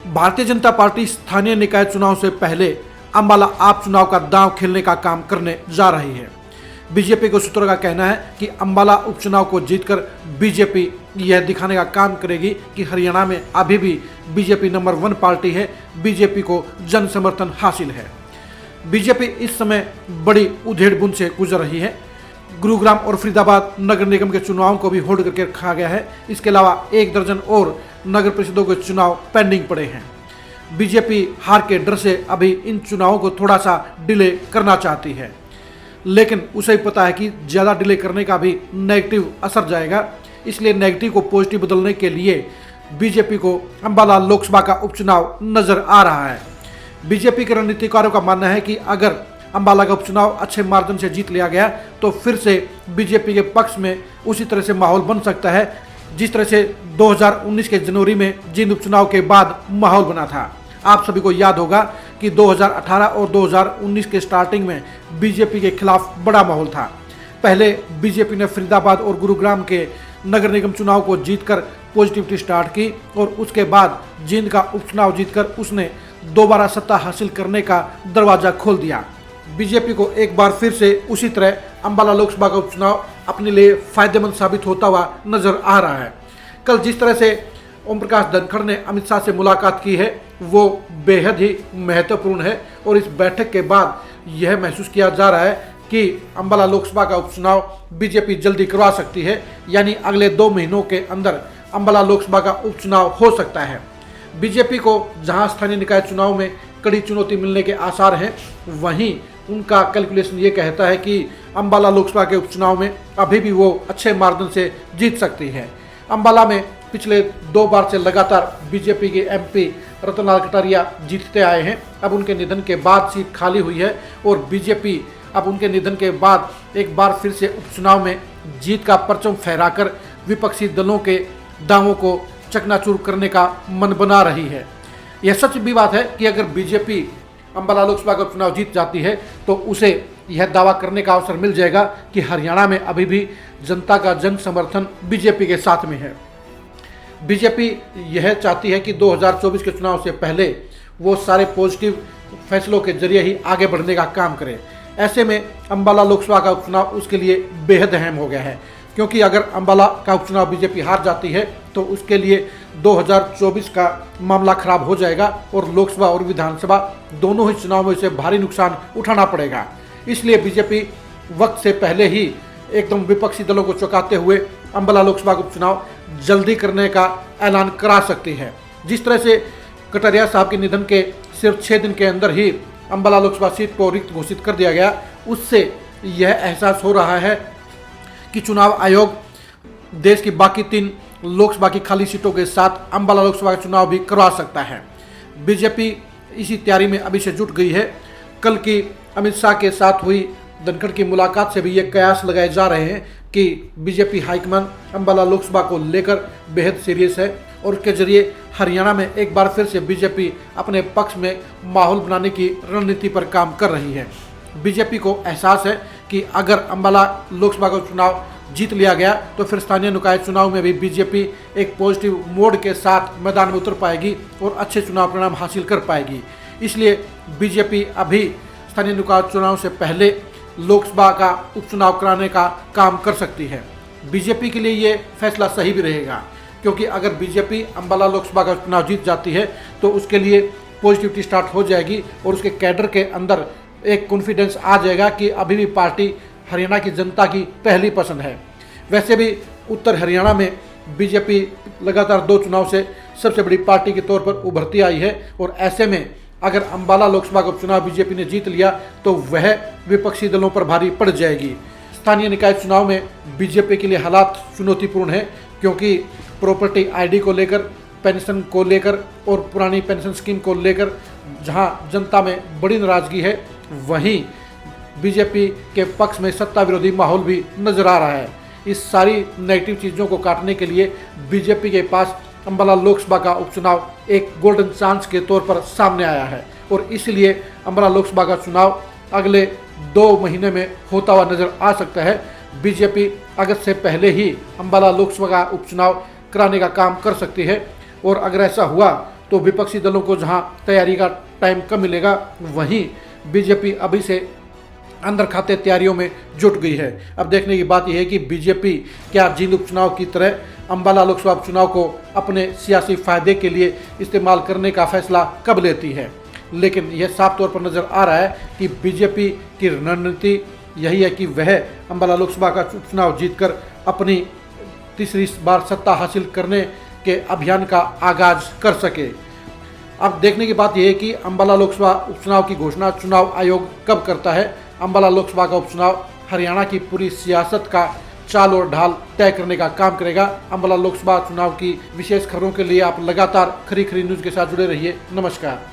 Bharatiya Janata party स्थानीय निकाय चुनाव से पहले अंबाला आप चुनाव का दांव खेलने का काम करने जा रही है। बीजेपी के सूत्रों का कहना है कि अंबाला उपचुनाव को जीतकर बीजेपी यह दिखाने का काम करेगी कि हरियाणा में अभी भी बीजेपी नंबर 1 पार्टी है, बीजेपी को जन समर्थन हासिल है। बीजेपी इस समय बड़ी उधेड़-बुन से गुजर रही है। गुरुग्राम और फरीदाबाद नगर निगम के चुनावों को भी होल्ड करके रखा गया है। इसके अलावा 1 दर्जन और नगर परिषदों के चुनाव पेंडिंग पड़े हैं। बीजेपी हार के डर से अभी इन चुनावों को थोड़ा सा डिले करना चाहती है, लेकिन उसे भी पता है कि ज़्यादा डिले करने का भी नेगेटिव असर जाएगा। इसलिए नेगेटिव को पॉजिटिव बदलने के लिए बीजेपी को अंबाला लोकसभा का उपचुनाव नजर आ रहा है। बीजेपी के रणनीतिकारों का मानना है कि अगर अंबाला का उपचुनाव अच्छे मार्जिन से जीत लिया गया तो फिर से बीजेपी के पक्ष में उसी तरह से माहौल बन सकता है जिस तरह से 2019 के जनवरी में जींद उपचुनाव के बाद माहौल बना था। आप सभी को याद होगा कि 2018 और 2019 के स्टार्टिंग में बीजेपी के खिलाफ बड़ा माहौल था। पहले बीजेपी ने फरीदाबाद और गुरुग्राम के नगर निगम चुनाव को जीतकर पॉजिटिविटी स्टार्ट की और उसके बाद जींद का उपचुनाव जीतकर उसने दोबारा सत्ता हासिल करने का दरवाजा खोल दिया। बीजेपी को एक बार फिर से उसी तरह अंबाला लोकसभा का उपचुनाव अपने लिए फायदेमंद साबित होता हुआ नजर आ रहा है। कल जिस तरह से ओम प्रकाश धनखड़ ने अमित शाह से मुलाकात की है वो बेहद ही महत्वपूर्ण है और इस बैठक के बाद यह महसूस किया जा रहा है कि अंबाला लोकसभा का उपचुनाव बीजेपी जल्दी करवा सकती है, यानी अगले 2 महीनों के अंदर अंबाला लोकसभा का उपचुनाव हो सकता है। बीजेपी को जहां स्थानीय निकाय चुनाव में कड़ी चुनौती मिलने के आसार हैं, वहीं उनका कैलकुलेशन ये कहता है कि अंबाला लोकसभा के उपचुनाव में अभी भी वो अच्छे मार्जिन से जीत सकती है। अंबाला में पिछले 2 बार से लगातार बीजेपी के एमपी रतनलाल कटारिया जीतते आए हैं। अब उनके निधन के बाद सीट खाली हुई है और बीजेपी अब उनके निधन के बाद एक बार फिर से उपचुनाव में जीत का परचम फहराकर विपक्षी दलों के दावों को चकनाचूर करने का मन बना रही है। यह सच भी बात है कि अगर बीजेपी अंबाला लोकसभा का चुनाव जीत जाती है तो उसे यह दावा करने का अवसर मिल जाएगा कि हरियाणा में अभी भी जनता का जन समर्थन बीजेपी के साथ में है। बीजेपी यह चाहती है कि 2024 के चुनाव से पहले वो सारे पॉजिटिव फैसलों के जरिए ही आगे बढ़ने का काम करे। ऐसे में अंबाला लोकसभा का उपचुनाव उसके लिए बेहद अहम हो गया है, क्योंकि अगर अंबाला का उपचुनाव बीजेपी हार जाती है तो उसके लिए 2024 का मामला खराब हो जाएगा और लोकसभा और विधानसभा दोनों ही चुनाव में से भारी नुकसान उठाना पड़ेगा। इसलिए बीजेपी वक्त से पहले ही एकदम विपक्षी दलों को चौंकाते हुए अंबाला लोकसभा का उपचुनाव जल्दी करने का ऐलान करा सकती है। जिस तरह से कटारिया साहब के निधन के सिर्फ 6 दिन के अंदर ही अंबाला लोकसभा सीट को रिक्त घोषित कर दिया गया, उससे यह एहसास हो रहा है कि चुनाव आयोग देश की बाकी 3 लोकसभा की खाली सीटों के साथ अंबाला लोकसभा का चुनाव भी करवा सकता है। बीजेपी इसी तैयारी में अभी से जुट गई है। कल की अमित शाह के साथ हुई धनखड़ की मुलाकात से भी ये कयास लगाए जा रहे हैं कि बीजेपी हाईकमान अंबाला लोकसभा को लेकर बेहद सीरियस है और उसके जरिए हरियाणा में एक बार फिर से बीजेपी अपने पक्ष में माहौल बनाने की रणनीति पर काम कर रही है। बीजेपी को एहसास है कि अगर अंबाला लोकसभा का चुनाव जीत लिया गया तो फिर स्थानीय निकाय चुनाव में भी बीजेपी एक पॉजिटिव मोड के साथ मैदान में उतर पाएगी और अच्छे चुनाव परिणाम हासिल कर पाएगी। इसलिए बीजेपी अभी स्थानीय निकाय चुनाव से पहले लोकसभा का उपचुनाव कराने का काम कर सकती है। बीजेपी के लिए ये फैसला सही भी रहेगा, क्योंकि अगर बीजेपी अंबाला लोकसभा का चुनाव जीत जाती है तो उसके लिए पॉजिटिविटी स्टार्ट हो जाएगी और उसके कैडर के अंदर एक कॉन्फिडेंस आ जाएगा कि अभी भी पार्टी हरियाणा की जनता की पहली पसंद है। वैसे भी उत्तर हरियाणा में बीजेपी लगातार 2 चुनाव से सबसे बड़ी पार्टी के तौर पर उभरती आई है और ऐसे में अगर अंबाला लोकसभा का उपचुनाव बीजेपी ने जीत लिया तो वह विपक्षी दलों पर भारी पड़ जाएगी। स्थानीय निकाय चुनाव में बीजेपी के लिए हालात चुनौतीपूर्ण है, क्योंकि प्रॉपर्टी आईडी को लेकर, पेंशन को लेकर और पुरानी पेंशन स्कीम को लेकर जहां जनता में बड़ी नाराजगी है, वहीं बीजेपी के पक्ष में सत्ता विरोधी माहौल भी नजर आ रहा है। इस सारी नेगेटिव चीज़ों को काटने के लिए बीजेपी के पास अंबाला लोकसभा का उपचुनाव एक गोल्डन चांस के तौर पर सामने आया है और इसलिए अंबाला लोकसभा का चुनाव अगले 2 महीने में होता हुआ नजर आ सकता है। बीजेपी अगस्त से पहले ही अंबाला लोकसभा का उपचुनाव कराने का काम कर सकती है और अगर ऐसा हुआ तो विपक्षी दलों को जहां तैयारी का टाइम कम मिलेगा, वहीं बीजेपी अभी से अंदर खाते तैयारियों में जुट गई है। अब देखने की बात यह है कि बीजेपी क्या जींद उपचुनाव की तरह अंबाला लोकसभा उपचुनाव को अपने सियासी फायदे के लिए इस्तेमाल करने का फैसला कब लेती है। लेकिन यह साफ तौर पर नजर आ रहा है कि बीजेपी की रणनीति यही है कि वह अंबाला लोकसभा का उपचुनाव जीतकर अपनी तीसरी बार सत्ता हासिल करने के अभियान का आगाज कर सके। अब देखने की बात यह है कि अंबाला लोकसभा उपचुनाव की घोषणा चुनाव आयोग कब करता है। अंबाला लोकसभा का उपचुनाव हरियाणा की पूरी सियासत का चाल और ढाल तय करने का काम करेगा। अंबाला लोकसभा चुनाव की विशेष खबरों के लिए आप लगातार खरी खरी न्यूज़ के साथ जुड़े रहिए। नमस्कार।